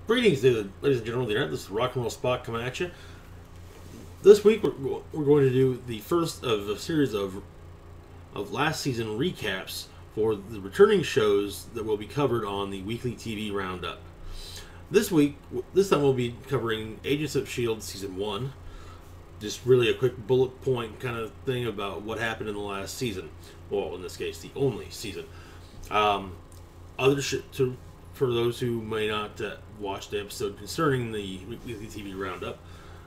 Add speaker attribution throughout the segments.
Speaker 1: Greetings, ladies and gentlemen of the internet. This is Rock and Roll Spot coming at you. This week we're going to do the first of a series of last season recaps for the returning shows that will be covered on the weekly TV roundup. This time we'll be covering Agents of S.H.I.E.L.D. Season 1. Just really a quick bullet point kind of thing about what happened in the last season. Well, in this case, the only season. For those who may not watch the episode concerning the weekly TV roundup,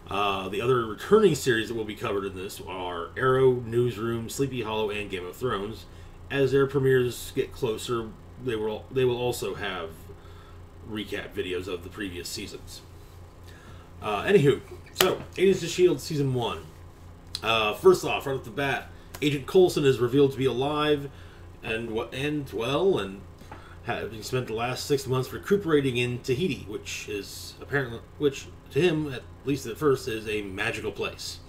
Speaker 1: the other returning series that will be covered in this are Arrow, Newsroom, Sleepy Hollow, and Game of Thrones. As their premieres get closer, they will also have recap videos of the previous seasons. Anywho, so Agents of S.H.I.E.L.D. Season 1. First off, right off the bat, Agent Coulson is revealed to be alive and having spent the last 6 months recuperating in Tahiti, which to him, at least at first, is a magical place.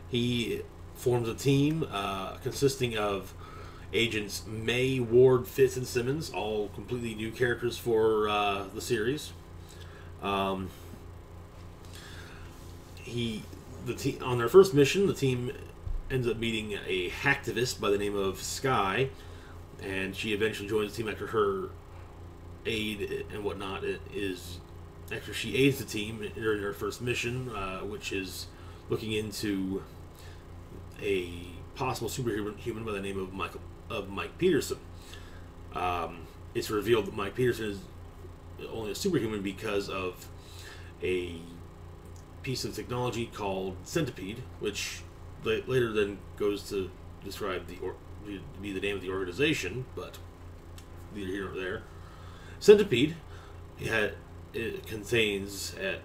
Speaker 1: He forms a team consisting of agents May, Ward, Fitz, and Simmons, all completely new characters for the series. On their first mission, the team ends up meeting a hacktivist by the name of Skye, and she eventually joins the team after her aid and whatnot after she aids the team during her first mission, which is looking into a possible superhuman by the name of Mike Peterson. It's revealed that Mike Peterson is only a superhuman because of a piece of technology called Centipede, which later then goes to describe be the name of the organization, but neither here nor there. Centipede it contains a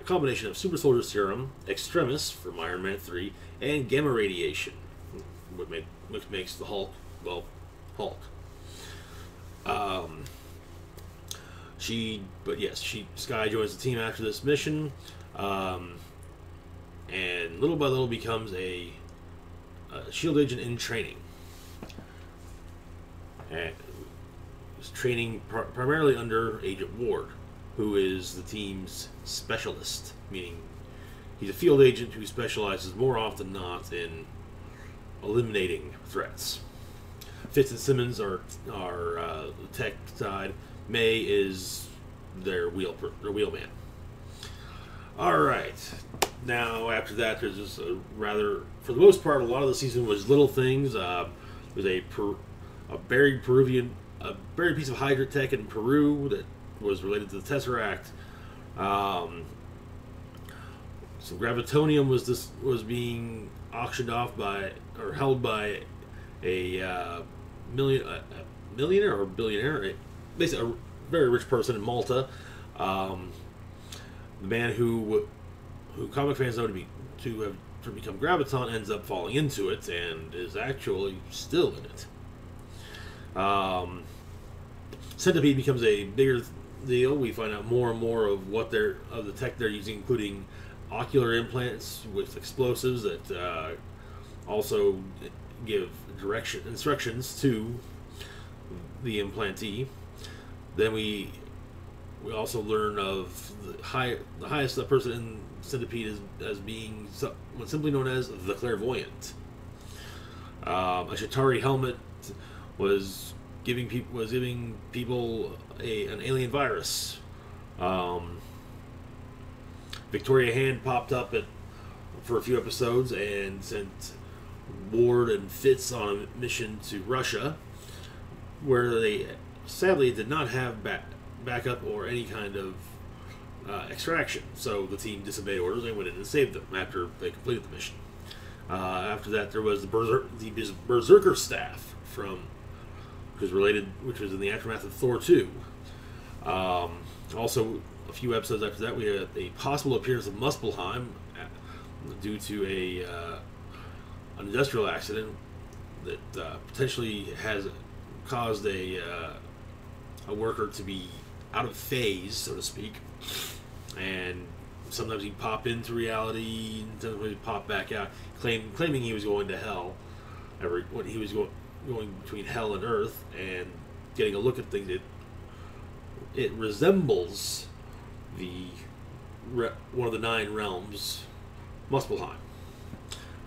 Speaker 1: combination of super soldier serum, extremis from Iron Man 3, and gamma radiation, which makes the Hulk, well, Hulk. Skye joins the team after this mission, and little by little becomes a S.H.I.E.L.D. agent in training. And is training primarily under Agent Ward, who is the team's specialist, meaning he's a field agent who specializes more often than not in eliminating threats. Fitz and Simmons are the tech side. May is their wheelman. Alright, now after that there's just for the most part, a lot of the season was little things. There's a buried piece of Hydra tech in Peru that was related to the Tesseract. Some gravitonium was being auctioned off held by a millionaire or billionaire, basically a very rich person in Malta. The man who comic fans know to become Graviton ends up falling into it and is actually still in it. Centipede becomes a bigger deal. We find out more and more of the tech they're using, including ocular implants with explosives that also give instructions to the implantee. Then we also learn of the highest person in Centipede as being what's simply known as the Clairvoyant. A Chitauri helmet was giving people an alien virus. Victoria Hand popped up for a few episodes and sent Ward and Fitz on a mission to Russia, where they sadly did not have backup or any kind of extraction. So the team disobeyed orders and went in and saved them after they completed the mission. After that, there was the Berserker staff which was in the aftermath of Thor 2. Also, a few episodes after that, we had a possible appearance of Muspelheim due to an industrial accident that potentially has caused a worker to be out of phase, so to speak, and sometimes he'd pop into reality, and sometimes he'd pop back out, claiming he was going to hell. When he was going between hell and earth and getting a look at things, it resembles the one of the 9 realms, Muspelheim.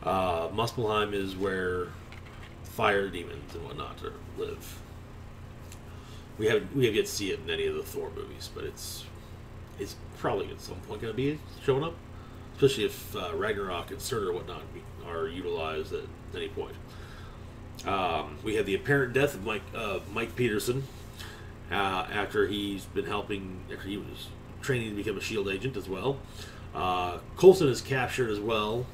Speaker 1: Muspelheim is where fire demons and whatnot live. We have yet to see it in any of the Thor movies, but it's probably at some point going to be showing up, especially if Ragnarok and Surtur and whatnot are utilized at any point. We have the apparent death of Mike Peterson after he's been after he was training to become a S.H.I.E.L.D. agent as well. Coulson is captured as well.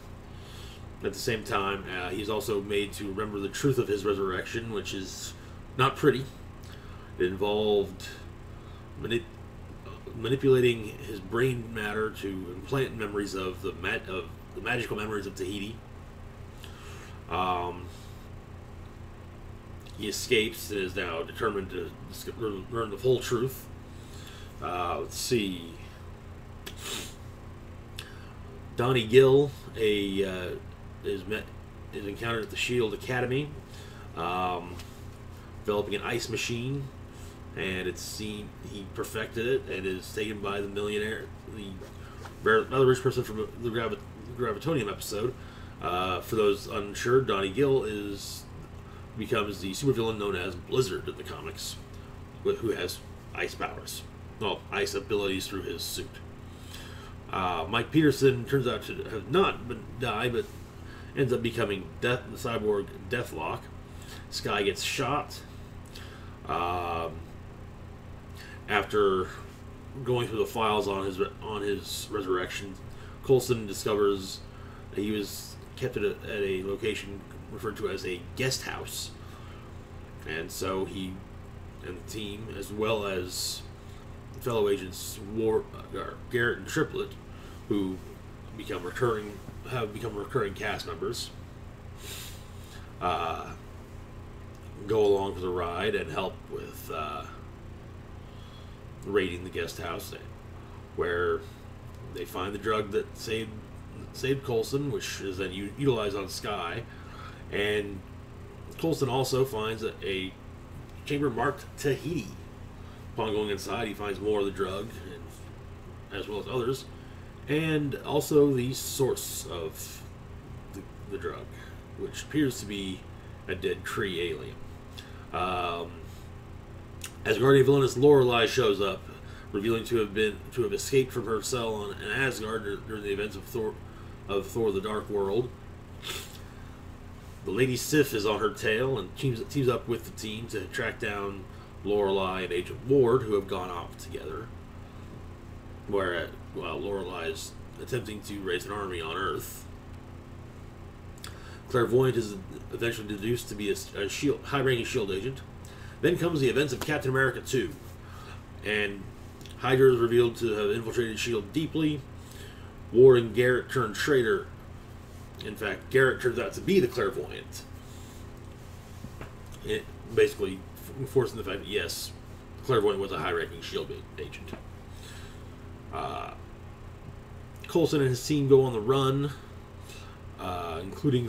Speaker 1: At the same time, he's also made to remember the truth of his resurrection, which is not pretty. It involved manipulating his brain matter to implant memories of the magical memories of Tahiti. He escapes and is now determined to learn the full truth. Let's see. Donnie Gill is encountered at the S.H.I.E.L.D. Academy, developing an ice machine, and it's seen he perfected it and is taken by the millionaire, another rich person from the Gravitonium episode. For those unsure, Donnie Gill becomes the supervillain known as Blizzard in the comics, who has ice powers. Well, ice abilities through his suit. Mike Peterson turns out to have not died, but ends up becoming the cyborg Deathlock. S.H.I.E.L.D. gets shot. After going through the files on his resurrection, Coulson discovers that he was kept at a location referred to as a guest house, and so he and the team, as well as fellow agents Garrett and Triplet, who have become recurring cast members, go along for the ride and help with raiding the guest house, where they find the drug that saved Coulson, which is then utilized on Skye, and Coulson also finds a chamber marked Tahiti. Upon going inside, he finds more of the drug, as well as others, and also the source of the drug, which appears to be a dead Kree alien. Asgardian villainess Lorelei shows up, revealing to have escaped from her cell in Asgard during the events of Thor: The Dark World. The Lady Sif is on her tail and teams up with the team to track down Lorelei and Agent Ward, who have gone off together. While Lorelei is attempting to raise an army on Earth. Clairvoyant is eventually deduced to be a high-ranking S.H.I.E.L.D. agent. Then comes the events of Captain America 2, and Hydra is revealed to have infiltrated S.H.I.E.L.D. deeply. Ward and Garrett turn traitor. In fact, Garrett turns out to be the Clairvoyant. It basically enforcing the fact that, yes, Clairvoyant was a high-ranking S.H.I.E.L.D. agent. Coulson and his team go on the run, including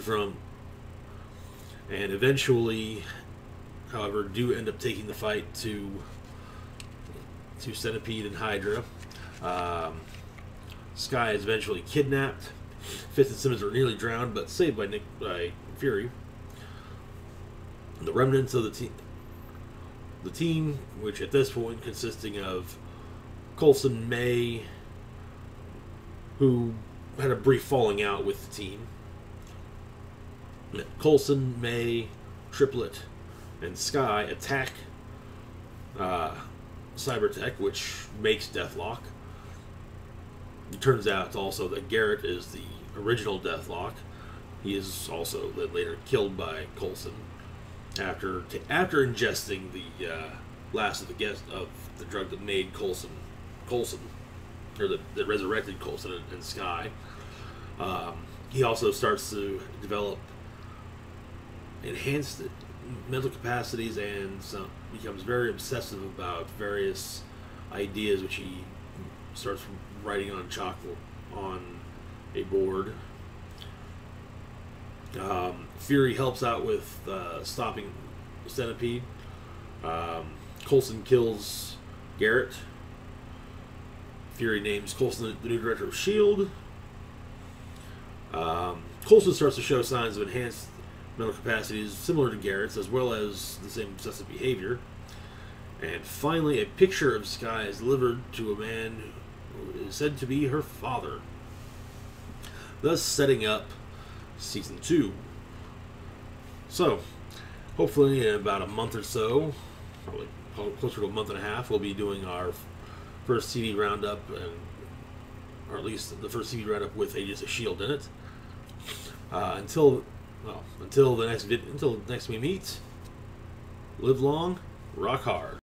Speaker 1: and eventually, however, do end up taking the fight to Centipede and Hydra. Skye is eventually kidnapped. Fitz and Simmons are nearly drowned, but saved by Fury. The remnants of the team, which at this point consisting of Coulson, May, who had a brief falling out with the team. Coulson, May, Triplet, and Skye attack Cybertech, which makes Deathlock. It turns out also that Garrett is the original Deathlock. He is also then later killed by Coulson after ingesting the last of the drug that made Coulson, or that resurrected Coulson and Skye. He also starts to develop enhanced mental capacities and becomes very obsessive about various ideas, which he starts writing on chalkboard on a board. Fury helps out with stopping Centipede. Coulson kills Garrett. Fury names Coulson the new director of S.H.I.E.L.D. Coulson starts to show signs of enhanced mental capacities similar to Garrett's, as well as the same obsessive behavior. And finally, a picture of Skye is delivered to a man who is said to be her father, thus setting up Season 2. So, hopefully in about a month or so, probably closer to a month and a half, we'll be doing our first TV roundup, or at least the first TV roundup with Agents of S.H.I.E.L.D. in it. Until next we meet, live long, rock hard.